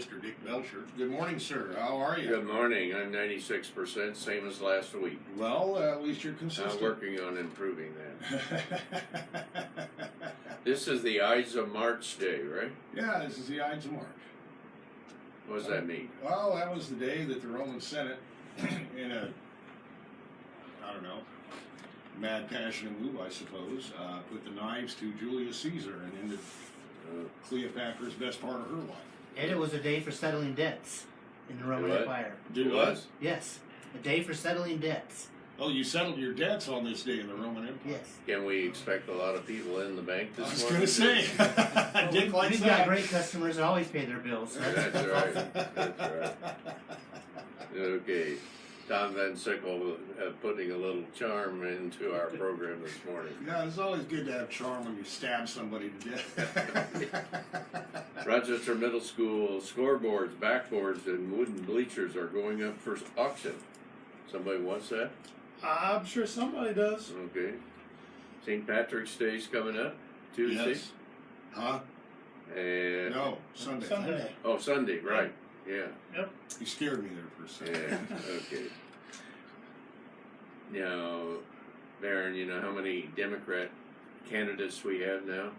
Mr. Dick Belcher. Good morning, sir. How are you? Good morning. I'm 96%, same as last week. Well, at least you're consistent. I'm working on improving that. This is the Ides of March day, right? Yeah, this is the Ides of March. What does that mean? Well, that was the day that the Roman Senate, in a, I don't know, mad passion and move, I suppose, put the knives to Julius Caesar and ended Cleopatra's best part of her life. And it was a day for settling debts in the Roman Empire. It was? Yes, a day for settling debts. Oh, you settled your debts on this day in the Roman Empire? Yes. Can we expect a lot of people in the bank this I morning? was going to say. Dick likes We've that. got great customers that always pay their bills. That's right. That's right. Okay. Tom Van Sickel putting a little charm into our program this morning. Yeah, it's always good to have charm when you stab somebody to death. Rochester Middle School scoreboards, backboards, and wooden bleachers are going up for auction. Somebody wants that? I'm sure somebody does. Okay. St. Patrick's Day's coming up Tuesday. Yes. Huh? And No, Sunday. Sunday. Oh, Sunday, right? Yeah. Yep. You scared me there for a second. Yeah. Okay. Now, Baron, you know how many Democrat candidates we have now?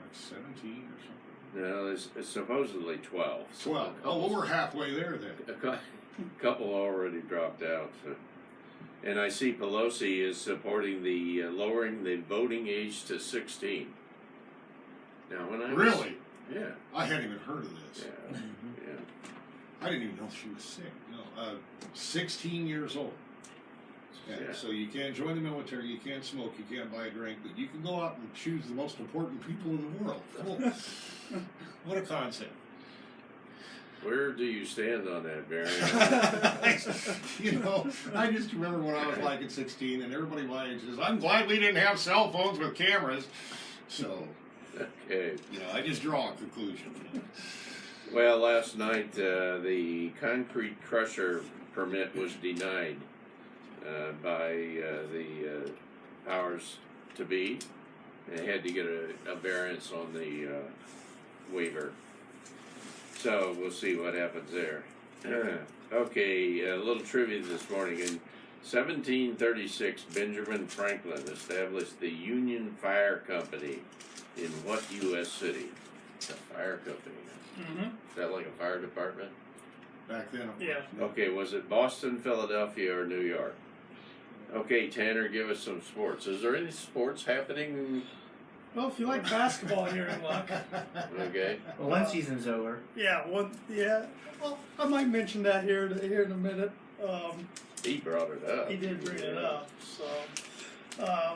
It's like 17 or something. No, it's supposedly 12. 12. Oh, well, we're halfway there then. A couple already dropped out. So. And I see Pelosi is supporting the lowering the voting age to 16. Now, when I Really? Yeah. I hadn't even heard of this. Yeah. Yeah. I didn't even know she was sick. No, 16 years old. Yeah, so you can't join the military, you can't smoke, you can't buy a drink, but you can go out and choose the most important people in the world. Cool. What a concept. Where do you stand on that, Baron? You know, I just remember when I was like at 16 and everybody my age says, I'm glad we didn't have cell phones with cameras. So, Okay. you know, I just draw a conclusion. Well, last night the concrete crusher permit was denied by the powers to be. They had to get a variance on the waiver. So we'll see what happens there. Okay, a little trivia this morning. In 1736, Benjamin Franklin established the Union Fire Company in what U.S. city? The fire company. Mm-hmm. Is that like a fire department? Back then, Yeah. Okay, was it Boston, Philadelphia, or New York? Okay, Tanner, give us some sports. Is there any sports happening? Well, if you like basketball, you're in luck. Okay. Well, one season's over. Yeah. Yeah. Well, I might mention that here in a minute. He brought it up. He did bring it up. So,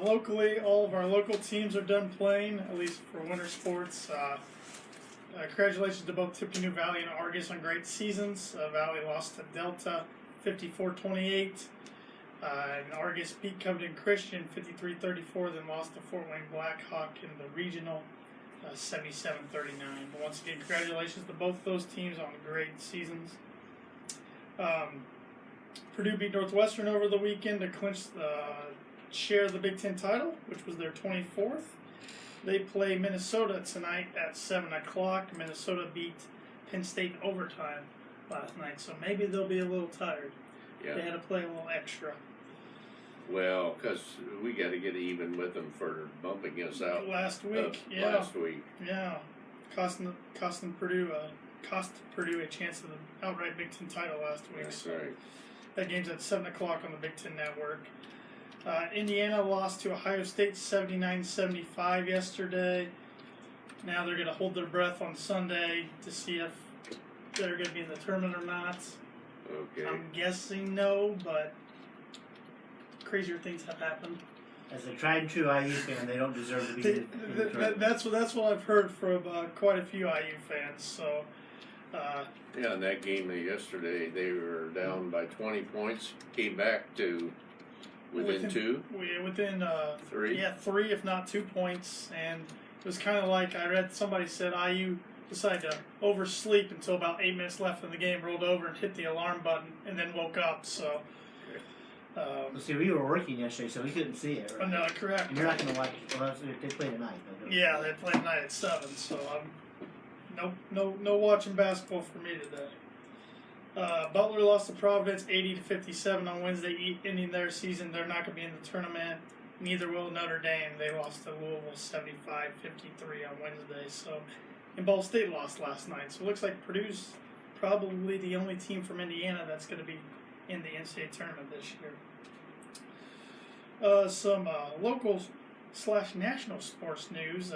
locally, all of our local teams are done playing, at least for winter sports. Congratulations to both Tippecanoe Valley and Argus on great seasons. Valley lost to Delta 54-28. And Argus beat Covington Christian 53-34, then lost to Fort Wayne Blackhawk in the regional 77-39. But once again, congratulations to both those teams on great seasons. Purdue beat Northwestern over the weekend to clinch the share of the Big Ten title, which was their 24th. They play Minnesota tonight at 7 o'clock. Minnesota beat Penn State in overtime last night, so maybe they'll be a little tired. Yeah. They had to play a little extra. Well, because we got to get even with them for bumping us out Last week, last week. Yeah. Cost Purdue a chance of the outright Big Ten title last week. That's so right. that game's at 7 o'clock on the Big Ten Network. Indiana lost to Ohio State 79-75 yesterday. Now they're going to hold their breath on Sunday to see if they're going to be in the tournament or not. Okay. I'm guessing no, but crazier things have happened. As a tried and true IU fan, they don't deserve to be in the tournament. That's what I've heard from quite a few IU fans. So, Yeah, in that game yesterday, they were down by 20 points, came back to within 2? Within 3? Yeah, 3 if not 2 points, and it was kind of like I read somebody said IU decided to oversleep until about 8 minutes left in the game, rolled over and hit the alarm button, and then woke up. So, See, we were working yesterday, so we couldn't see it. Right? no, correct. And you're not going to watch. Well, they play tonight. Though, Yeah, they play tonight at 7. So I'm no watching basketball for me today. Butler lost to Providence 80-57 on Wednesday, ending their season. They're not going to be in the tournament. Neither will Notre Dame. They lost to Louisville 75-53 on Wednesday. So, and Ball State lost last night. So it looks like Purdue's probably the only team from Indiana that's going to be in the NCAA tournament this year. Some local/national sports news.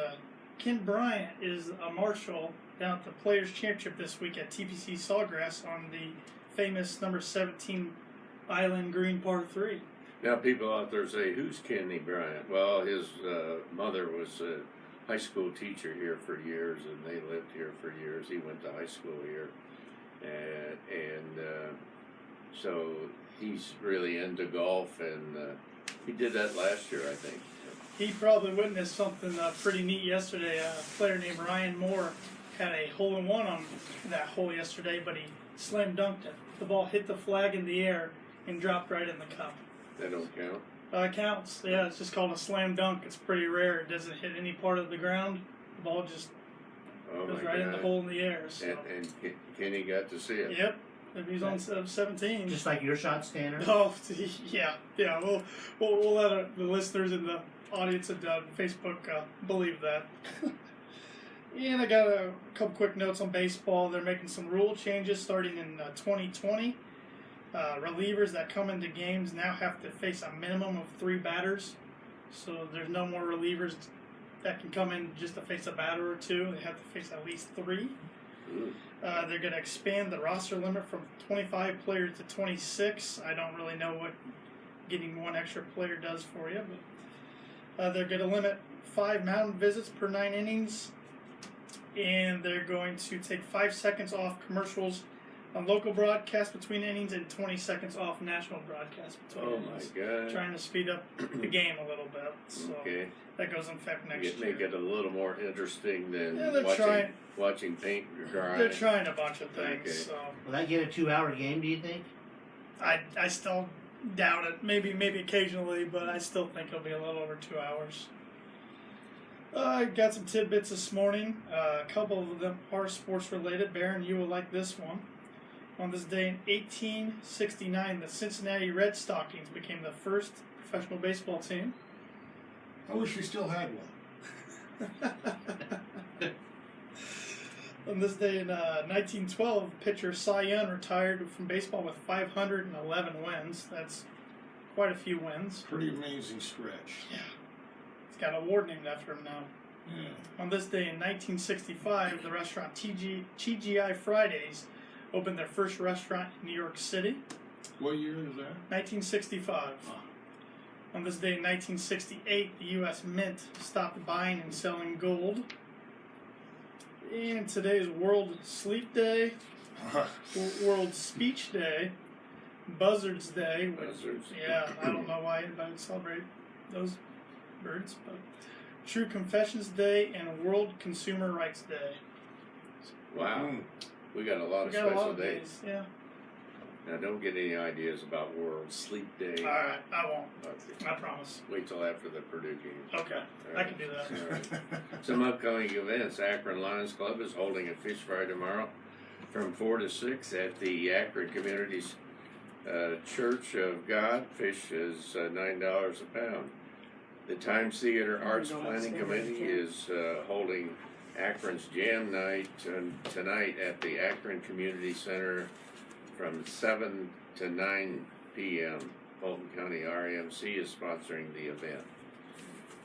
Ken Bryant is a marshal down at the Players' Championship this week at TPC Sawgrass on the famous number 17 Island Green Par 3. Now, people out there say, "Who's Kenny Bryant?" Well, his mother was a high school teacher here for years, and they lived here for years. He went to high school here, and so he's really into golf, and he did that last year, I think. He probably witnessed something pretty neat yesterday. A player named Ryan Moore had a hole-in-one on that hole yesterday, but he slam dunked it. The ball hit the flag in the air and dropped right in the cup. That don't count? It counts. Yeah, it's just called a slam dunk. It's pretty rare. It doesn't hit any part of the ground. The ball just goes right in the hole in the air. So. And Kenny got to see it. Yep. If he's on 17. Just like your shot, Tanner. Oh, yeah. We'll let the listeners in the audience at Facebook believe that. And I got a couple quick notes on baseball. They're making some rule changes starting in 2020. Relievers that come into games now have to face a minimum of 3 batters. So there's no more relievers that can come in just to face a batter or 2. They have to face at least 3. They're going to expand the roster limit from 25 players to 26. I don't really know what getting 1 extra player does for you, but they're going to limit 5 mound visits per 9 innings, and they're going to take 5 seconds off commercials on local broadcast between innings and 20 seconds off national broadcast between innings. Oh my God! Trying to speed up the game a little bit. So that goes in effect next year. Make it a little more interesting than watching paint dry. They're trying a bunch of things. Okay. So. Will that get a 2-hour game, do you think? I still doubt it. Maybe occasionally, but I still think it'll be a little over 2 hours. I got some tidbits this morning. A couple of them are sports related. Baron, you will like this one. On this day in 1869, the Cincinnati Red Stockings became the first professional baseball team. I wish we still had one. On this day in 1912, pitcher Cy Young retired from baseball with 511 wins. That's quite a few wins. Pretty amazing stretch. Yeah. He's got an award named after him now. Yeah. On this day in 1965, the restaurant TGI Fridays opened their first restaurant in New York City. What year is that? 1965. On this day in 1968, the U.S. Mint stopped buying and selling gold. And today is World Sleep Day, World Speech Day, Buzzards Day. Buzzards. Yeah, I don't know why anybody would celebrate those birds, but True Confessions Day and World Consumer Rights Day. Wow. We got a lot of special days. Yeah. Now, don't get any ideas about World Sleep Day. All right, I won't. Okay. I promise. Wait till after the Purdue game. Okay, All I right. can do that. All right. Some upcoming events. Akron Lions Club is holding a fish fry tomorrow from 4 to 6 at the Akron Community's Church of God. Fish is $9 a pound. The Times Theater Arts Planning Committee is holding Akron's Jam Night tonight at the Akron Community Center from 7 to 9 p.m. Fulton County RMC is sponsoring the event.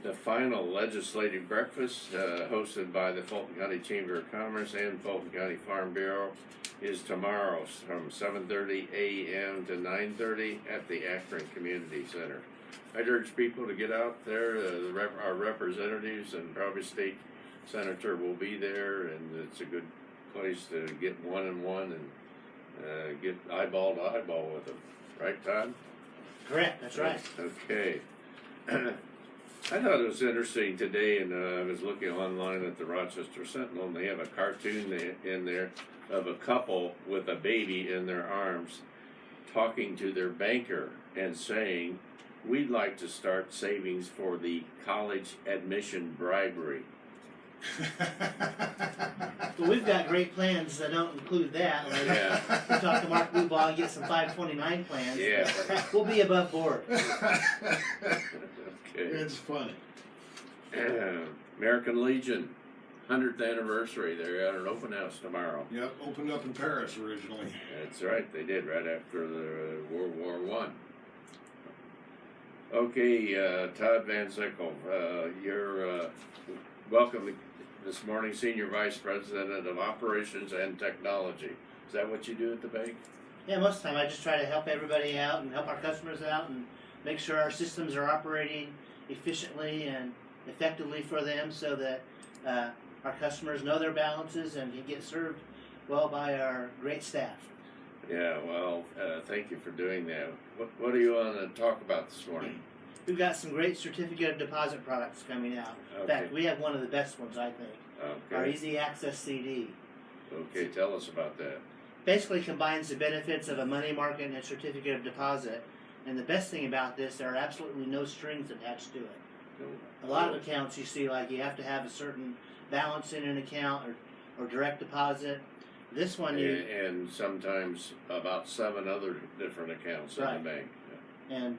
The final legislative breakfast, hosted by the Fulton County Chamber of Commerce and Fulton County Farm Bureau, is tomorrow from 7:30 a.m. to 9:30 at the Akron Community Center. I'd urge people to get out there. Our representatives and probably state senator will be there, and it's a good place to get one-on-one and get eyeball to eyeball with them. Right, Todd? Correct, that's right. Okay. I thought it was interesting today, and I was looking online at the Rochester Sentinel, and they have a cartoon in there of a couple with a baby in their arms talking to their banker and saying, "We'd like to start savings for the college admission bribery." But we've got great plans that don't include that. Like Yeah. we talk to Mark Blueball and get some 529 plans. Yeah. We'll be above board. Okay. It's funny. American Legion, 100th anniversary. They're at an open house tomorrow. Yep, opened up in Paris originally. That's right, they did right after the World War One. Okay, Todd Van Sickel, you're welcome this morning, Senior Vice President of Operations and Technology. Is that what you do at the bank? Yeah, most of the time I just try to help everybody out and help our customers out and make sure our systems are operating efficiently and effectively for them so that our customers know their balances and can get served well by our great staff. Yeah, well, thank you for doing that. What do you want to talk about this morning? We've got some great certificate of deposit products coming out. In fact, we have one of the best ones, I think. Our Okay. Easy Access CD. Okay, tell us about that. Basically combines the benefits of a money market and a certificate of deposit. And the best thing about this, there are absolutely no strings attached to it. A lot of accounts you see, like you have to have a certain balance in an account or direct deposit. This one And sometimes about 7 other different accounts in Right. the bank. and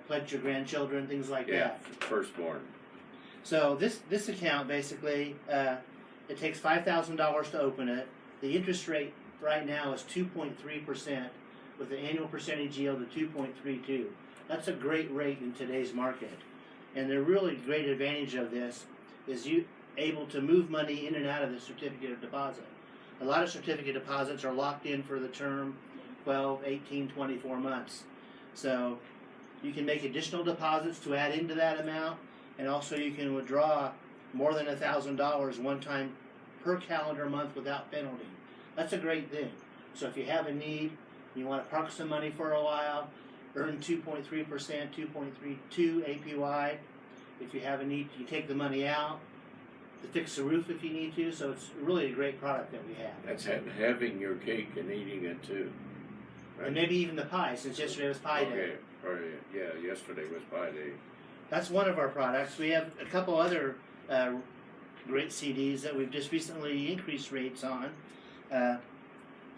pledge your grandchildren, things like Yeah, that. firstborn. So this account basically, it takes $5,000 to open it. The interest rate right now is 2.3% with an annual percentage yield of 2.32. That's a great rate in today's market. And the really great advantage of this is you able to move money in and out of the certificate of deposit. A lot of certificate deposits are locked in for the term 12, 18, 24 months. So you can make additional deposits to add into that amount, and also you can withdraw more than $1,000 one time per calendar month without penalty. That's a great thing. So if you have a need, you want to park some money for a while, earn 2.3%, 2.32 APY. If you have a need, you take the money out to fix the roof if you need to. So it's really a great product that we have. That's having your cake and eating it too. Right? And maybe even the pie, since yesterday was pie day. Okay. Or, yeah, yesterday was Pie Day. That's one of our products. We have a couple other great CDs that we've just recently increased rates on. A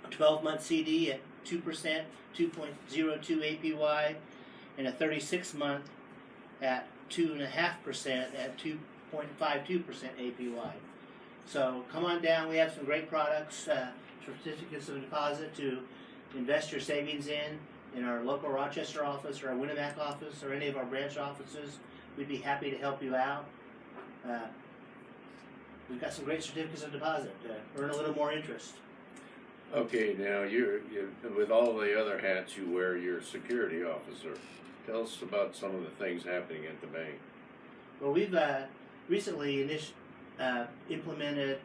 12-month CD at 2%, 2.02 APY, and a 36-month at 2.5% at 2.52% APY. So come on down. We have some great products, certificates of deposit to invest your savings in our local Rochester office or our Winnemac office or any of our branch offices. We'd be happy to help you out. We've got some great certificates of deposit to earn a little more interest. Okay, now you with all the other hats you wear, you're a security officer. Tell us about some of the things happening at the bank. Well, we've recently implemented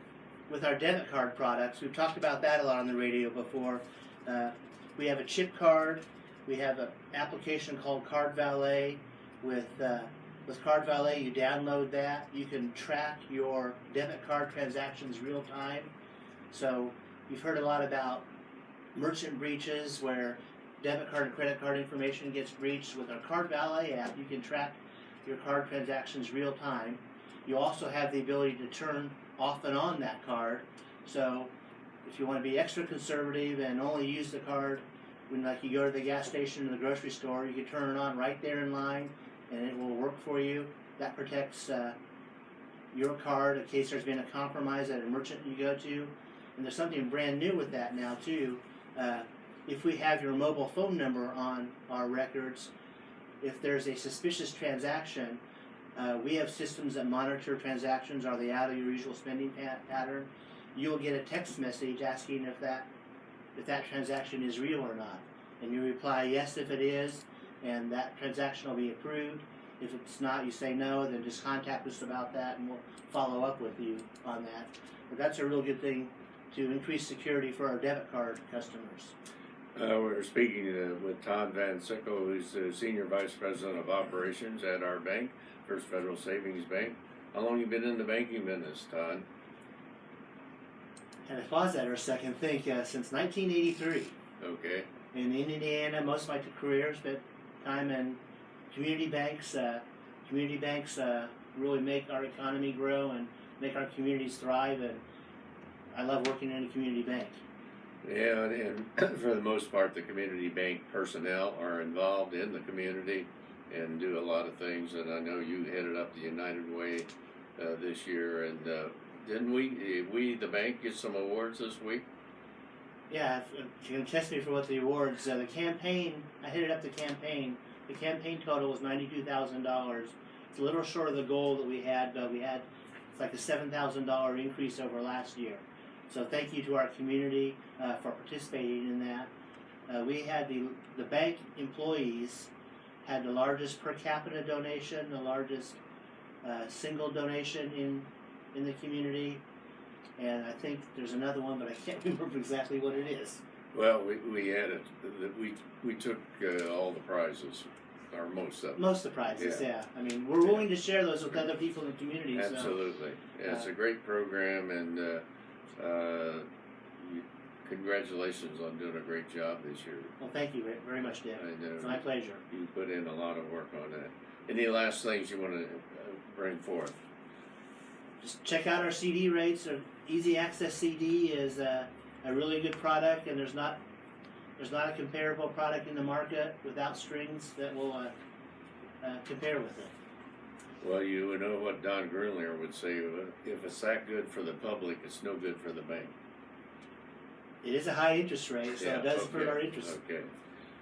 with our debit card products. We've talked about that a lot on the radio before. We have a chip card. We have an application called Card Valet. With Card Valet, you download that. You can track your debit card transactions real time. So you've heard a lot about merchant breaches where debit card and credit card information gets breached. With our Card Valet app, you can track your card transactions real time. You also have the ability to turn off and on that card. So if you want to be extra conservative and only use the card when, like, you go to the gas station or the grocery store, you can turn it on right there in line, and it will work for you. That protects your card in case there's been a compromise at a merchant you go to. And there's something brand new with that now too. If we have your mobile phone number on our records, if there's a suspicious transaction, we have systems that monitor transactions. Are they out of your usual spending pattern? You'll get a text message asking if that transaction is real or not. And you reply yes if it is, and that transaction will be approved. If it's not, you say no, then just contact us about that and we'll follow up with you on that. But that's a real good thing to increase security for our debit card customers. We're speaking with Todd Van Sickel, who's the Senior Vice President of Operations at our bank, First Federal Savings Bank. How long have you been in the banking business, Todd? And I paused that for a second, think, since 1983. Okay. In Indiana, most of my career spent time in community banks. Community banks really make our economy grow and make our communities thrive, and I love working in a community bank. Yeah, and for the most part, the community bank personnel are involved in the community and do a lot of things. And I know you headed up the United Way this year, and didn't we, the bank, get some awards this week? Yeah, if you can test me for what the awards, the campaign, I headed up the campaign. The campaign total was $92,000. It's a little short of the goal that we had, but it's like a $7,000 increase over last year. So thank you to our community for participating in that. We had the bank employees had the largest per capita donation, the largest single donation in the community, and I think there's another one, but I can't remember exactly what it is. Well, we had it. We took all the prizes, or most of them. Most of the prizes, yeah. I mean, we're willing to share those with other people in the community. Absolutely. So, yeah, it's a great program, and congratulations on doing a great job this year. well, thank you very much, Dick. I know. It's my pleasure. You put in a lot of work on that. Any last things you want to bring forth? Just check out our CD rates. Our Easy Access CD is a really good product, and there's not a comparable product in the market without strings that will compare with it. Well, you know what Don Grunlier would say: if it's that good for the public, it's no good for the bank. It is a high interest rate, so it does hurt our interest. Okay.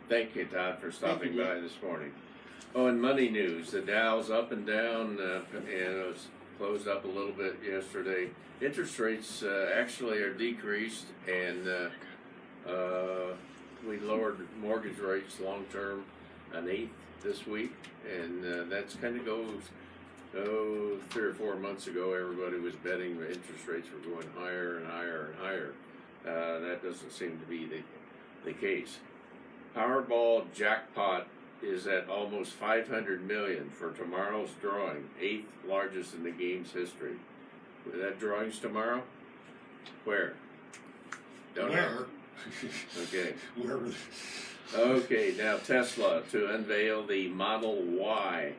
Thank you, Todd, for stopping you, by this morning. Oh, and money news: the Dow's up and down, and it was closed up a little bit yesterday. Interest rates actually are decreased, and we lowered mortgage rates long term an 1/8 this week, and that's kind of goes. 3 or 4 months ago, everybody was betting the interest rates were going higher and higher and higher. That doesn't seem to be the case. Powerball jackpot is at almost $500 million for tomorrow's drawing, 8th largest in the game's history. That drawing's tomorrow? Where? Don't know. Okay. Wherever. Okay, now Tesla to unveil the Model Y,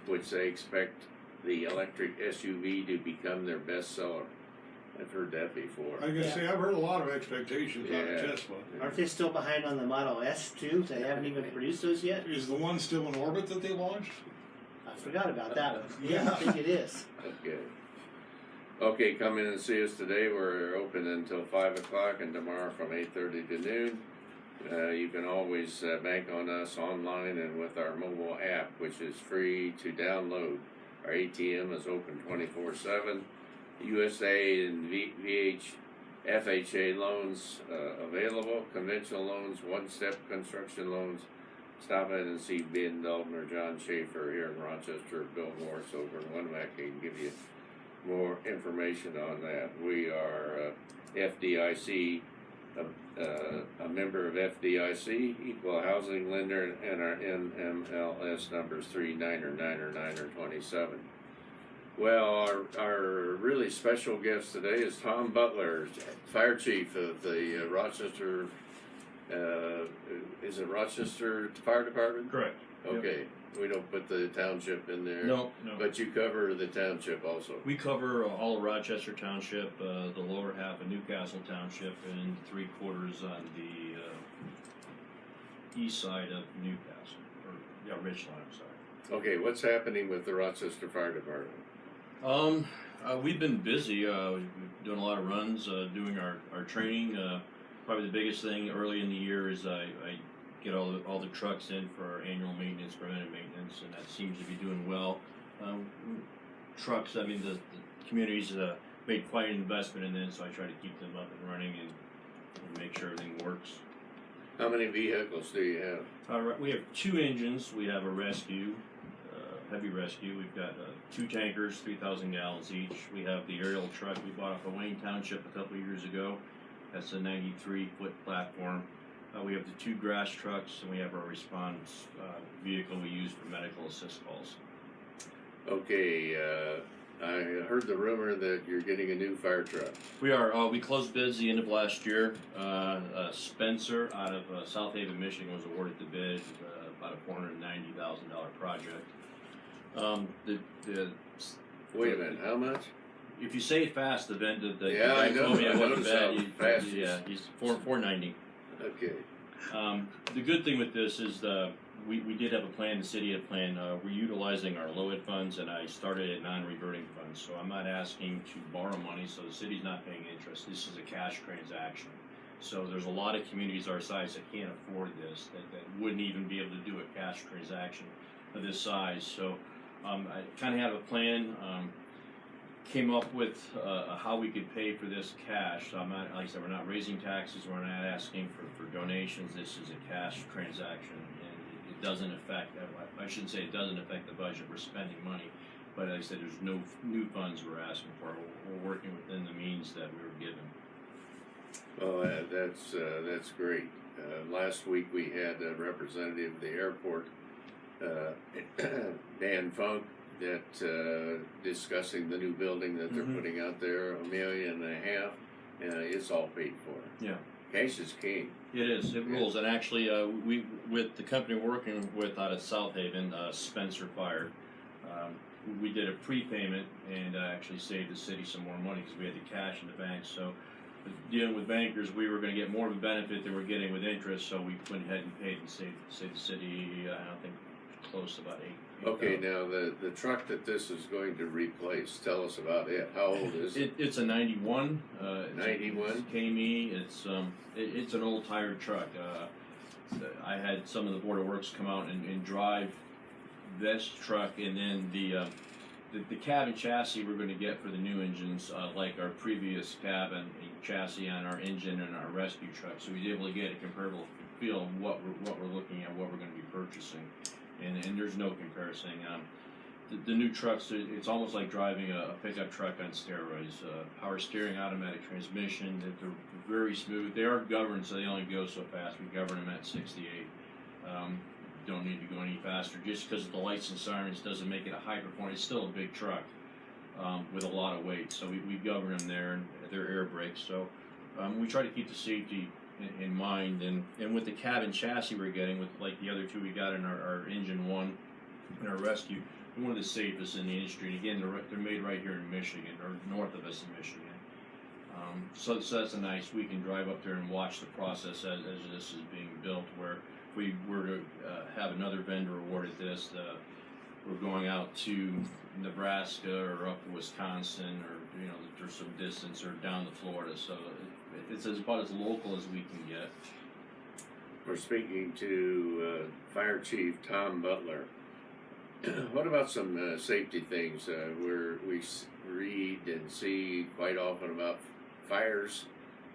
which they expect the electric SUV to become their best seller. I've heard that before. I was gonna say, I've heard a lot of expectations on Yeah. the Tesla. Aren't they still behind on the Model S too? They haven't even produced those yet. Is the one still in orbit that they launched? I forgot about that one. Yeah. I think it is. Okay. Okay, come in and see us today. We're open until 5 o'clock, and tomorrow from 8:30 to noon. You can always bank on us online and with our mobile app, which is free to download. Our ATM is open 24/7. USA and FHA loans available. Conventional loans, one-step construction loans. Stop in and see Ben Dalton or John Schaefer here in Rochester, Bill Morris over in Winnebago can give you more information on that. We are FDIC, a member of FDIC, equal housing lender, and our NMLS numbers 399929. Well, our really special guest today is Tom Butler, Fire Chief of the Rochester. Is it Rochester Fire Department? Correct. Okay. We don't put the township in there. No. But you cover the township also. We cover all of Rochester Township, the lower half of Newcastle Township, and 3/4 on the east side of Newcastle, or Richland, I'm sorry. Okay, what's happening with the Rochester Fire Department? We've been busy. We've been doing a lot of runs, doing our training. Probably the biggest thing early in the year is I get all the trucks in for our annual maintenance, preventive maintenance, and that seems to be doing well. Trucks, I mean, the community's made quite an investment in this, so I try to keep them up and running and make sure everything works. How many vehicles do you have? We have 2 engines. We have a rescue, heavy rescue. We've got 2 tankers, 3,000 gallons each. We have the aerial truck we bought off of Wayne Township a couple of years ago. That's a 93-foot platform. We have the 2 grass trucks, and we have our response vehicle we use for medical assist calls. Okay, I heard the rumor that you're getting a new fire truck. We are. We closed bids the end of last year. Spencer out of South Haven, Michigan, was awarded the bid, about a $490,000 project. Wait a minute, how much? if you say it fast, the vendor, the Yeah, I guy know. told me I I wasn't noticed bad. how He, fast yeah, he's $4.90. Okay. The good thing with this is we did have a plan. The city had a plan. We're utilizing our low-ed funds, and I started at non-reverting funds. So I'm not asking to borrow money. So the city's not paying interest. This is a cash transaction. So there's a lot of communities our size that can't afford this, that wouldn't even be able to do a cash transaction of this size. So I kind of have a plan. Came up with how we could pay for this cash. So I'm not, like I said, we're not raising taxes. We're not asking for donations. This is a cash transaction, and it doesn't affect. I shouldn't say it doesn't affect the budget. We're spending money, but like I said, there's no new funds we're asking for. We're working within the means that we were given. Well, that's great. Last week we had a representative of the airport, Dan Funk, that discussing the new building that they're putting out there, $1.5 million. It's all paid for. Yeah. Cash is king. It is. It rules. And actually, we with the company we're working with out of South Haven, Spencer Fire, we did a prepayment and actually saved the city some more money because we had the cash in the bank. So, dealing with bankers, we were going to get more of a benefit than we're getting with interest. So we went ahead and paid and saved the city. I don't think close to about $8,000. Okay, now the truck that this is going to replace, tell us about it. How old is it? It's a 91. 91? KME. It's an old tired truck. I had some of the Board of Works come out and drive this truck, and then the cab and chassis we're going to get for the new engines, like our previous cab and chassis on our engine and our rescue truck. So we'd be able to get a comparable feel of what we're looking at, what we're going to be purchasing. And there's no comparison. The new trucks, it's almost like driving a pickup truck on steroids. Power steering, automatic transmission, they're very smooth. They are governed, so they only go so fast. We govern them at 68. Don't need to go any faster. Just because of the lights and sirens doesn't make it a high performance. It's still a big truck with a lot of weight. So we govern them there, and they're air brakes. So we try to keep the safety in mind, and with the cab and chassis we're getting, with like the other two we got in our engine one and our rescue, we're one of the safest in the industry. And again, they're made right here in Michigan, or north of us in Michigan. So that's a nice. We can drive up there and watch the process as this is being built. Where if we were to have another vendor awarded this, we're going out to Nebraska or up to Wisconsin, or there's some distance, or down to Florida. So it's about as local as we can get. We're speaking to Fire Chief Tom Butler. What about some safety things? We read and see quite often about fires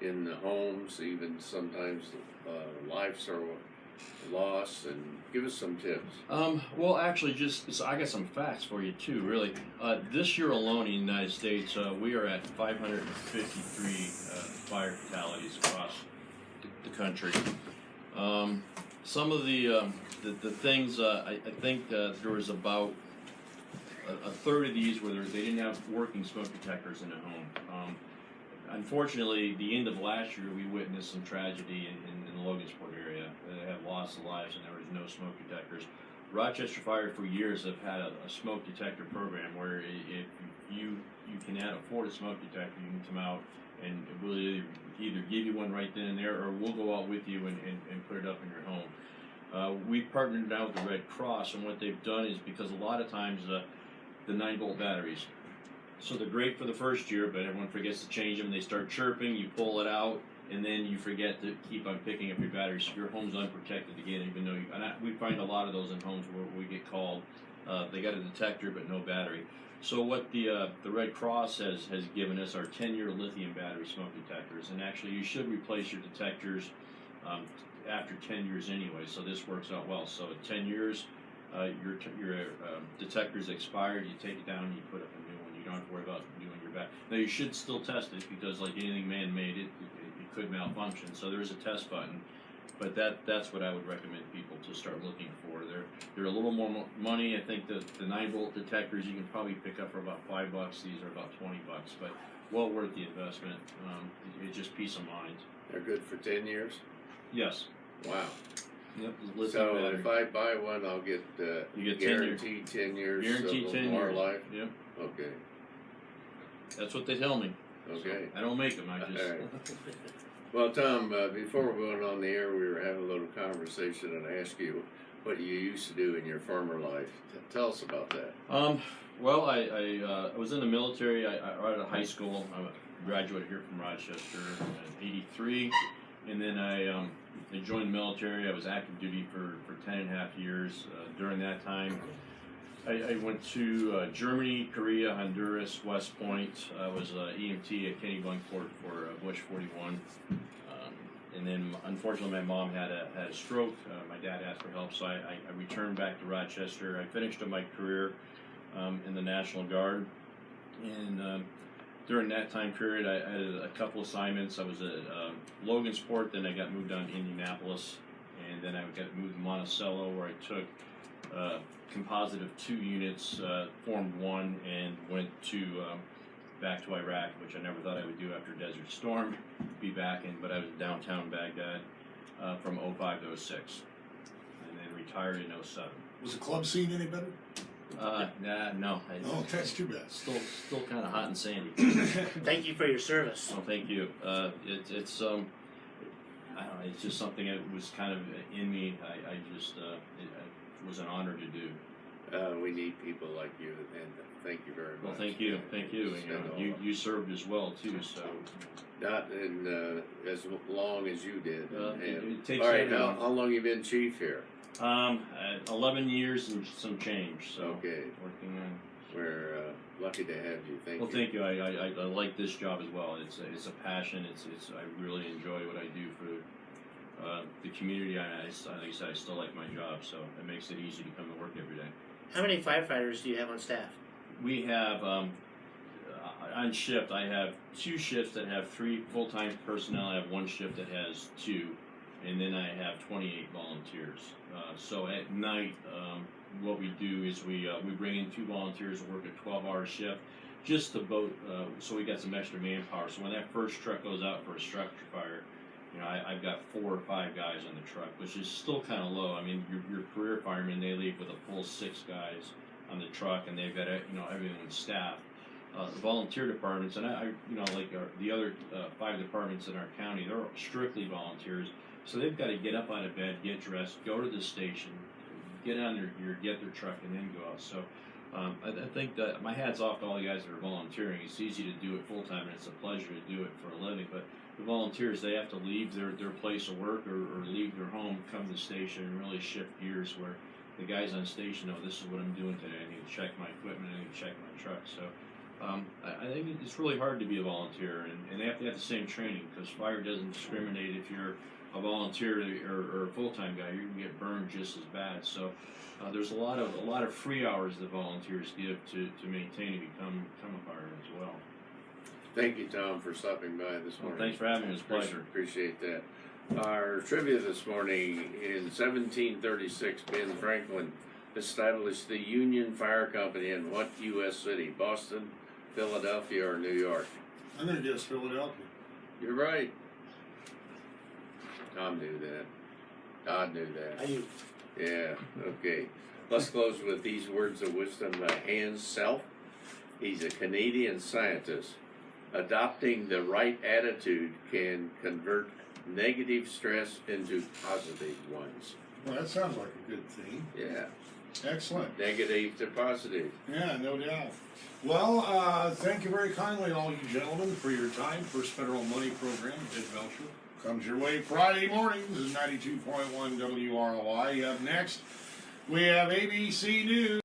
in the homes, even sometimes lives are lost, and give us some tips. Well, actually, I got some facts for you too. Really, this year alone in the United States, we are at 553 fire fatalities across the country. Some of the things I think there was about a third of these where they didn't have working smoke detectors in the home. Unfortunately, the end of last year, we witnessed some tragedy in the Logansport area. They had lost of lives, and there was no smoke detectors. Rochester Fire for years have had a smoke detector program where if you cannot afford a smoke detector, you can come out and we'll either give you one right then and there, or we'll go out with you and put it up in your home. We've partnered now with the Red Cross, and what they've done is, because a lot of times the 9-volt batteries, so they're great for the first year, but everyone forgets to change them. They start chirping, you pull it out, and then you forget to keep on picking up your batteries. So your home's unprotected again, even though we find a lot of those in homes where we get called. They got a detector but no battery. So what the Red Cross has given us are 10-year lithium battery smoke detectors, and actually you should replace your detectors after 10 years anyway. So this works out well. So at 10 years, your detector's expired. You take it down and you put up a new one. You don't have to worry about doing your back. Now you should still test it, because like anything man-made, it could malfunction. So there's a test button, but that's what I would recommend people to start looking for. They're a little more money. I think the 9-volt detectors you can probably pick up for about $5. These are about $20, but well worth the investment. It's just peace of mind. They're good for 10 years? Yes. Wow. Yep. So if I buy one, I'll get you get guaranteed 10 years guaranteed of 10 more years. life? Yep. Okay. That's what they tell me. Okay. So I don't make them. I just. All right. Well, Tom, before we're going on the air, we were having a little conversation, and I asked you what you used to do in your former life. Tell us about that. Well, I was in the military. I right out of high school. I graduated here from Rochester in '83, and then I joined the military. I was active duty for 10 and a half years. During that time, I went to Germany, Korea, Honduras, West Point. I was EMT at Kenny Bunkport for Bush 41. And then, unfortunately, my mom had a stroke. My dad asked for help, so I returned back to Rochester. I finished up my career in the National Guard. And during that time period, I had a couple assignments. I was at Logansport, then I got moved down to Indianapolis, and then I got moved to Monticello, where I took a composite of 2 units, formed one, and went to back to Iraq, which I never thought I would do after Desert Storm, be back in, but I was in downtown Baghdad from 05 to 06, and then retired in 07. Was the club scene any better? No. Oh, that's too bad. Still kind of hot and sandy. Thank you for your service. Oh, thank you. It's I don't know. It's just something that was kind of in me. I just it was an honor to do. We need people like you, and thank you very much. Well, thank you. And, you served as well too. So not in as long as you did. It takes all right, everyone. how long you been chief here? 11 years and some change. So Okay. working on. We're lucky to have you. Thank you. Well, thank you. I like this job as well. It's a passion. It's I really enjoy what I do for the community. Like I said, I still like my job, so it makes it easy to come to work every day. How many firefighters do you have on staff? We have on shift. I have 2 shifts that have 3 full-time personnel. I have 1 shift that has 2, and then I have 28 volunteers. So at night, what we do is we bring in 2 volunteers to work a 12-hour shift, just to so we got some extra manpower. So when that first truck goes out for a structure fire, I've got 4 or 5 guys on the truck, which is still kind of low. I mean, your career firemen, they leave with a full 6 guys on the truck, and they've got everything on staff. The volunteer departments, and the other 5 departments in our county, they're strictly volunteers. So they've got to get up out of bed, get dressed, go to the station, get on get their truck, and then go out. So I think that my hat's off to all the guys that are volunteering. It's easy to do it full time, and it's a pleasure to do it for a living. But the volunteers, they have to leave their place of work or leave their home, come to the station, and really shift gears where the guys on station know this is what I'm doing today. I need to check my equipment, I need to check my truck. So I think it's really hard to be a volunteer, and they have to have the same training, because fire doesn't discriminate if you're a volunteer or a full-time guy. You can get burned just as bad. So there's a lot of free hours that volunteers give to maintain and become a fireman as well. Thank you, Tom, for stopping by this morning. Thanks for having me. It was a pleasure. Appreciate that. Our trivia this morning: in 1736, Ben Franklin established the Union Fire Company in what U.S. city? Boston, Philadelphia, or New York? I'm going to guess Philadelphia. You're right. Tom knew that. Todd knew that. I do. Yeah, okay. Let's close with these words of wisdom by Hans Self. He's a Canadian scientist. Adopting the right attitude can convert negative stress into positive ones. Well, that sounds like a good thing. Yeah, Excellent. negative to positive. Yeah, no doubt. Well, thank you very kindly, all you gentlemen, for your time. First Federal Money Program, Ed Belcher, comes your way Friday mornings. This is 92.1 WROI. Up next, we have ABC News.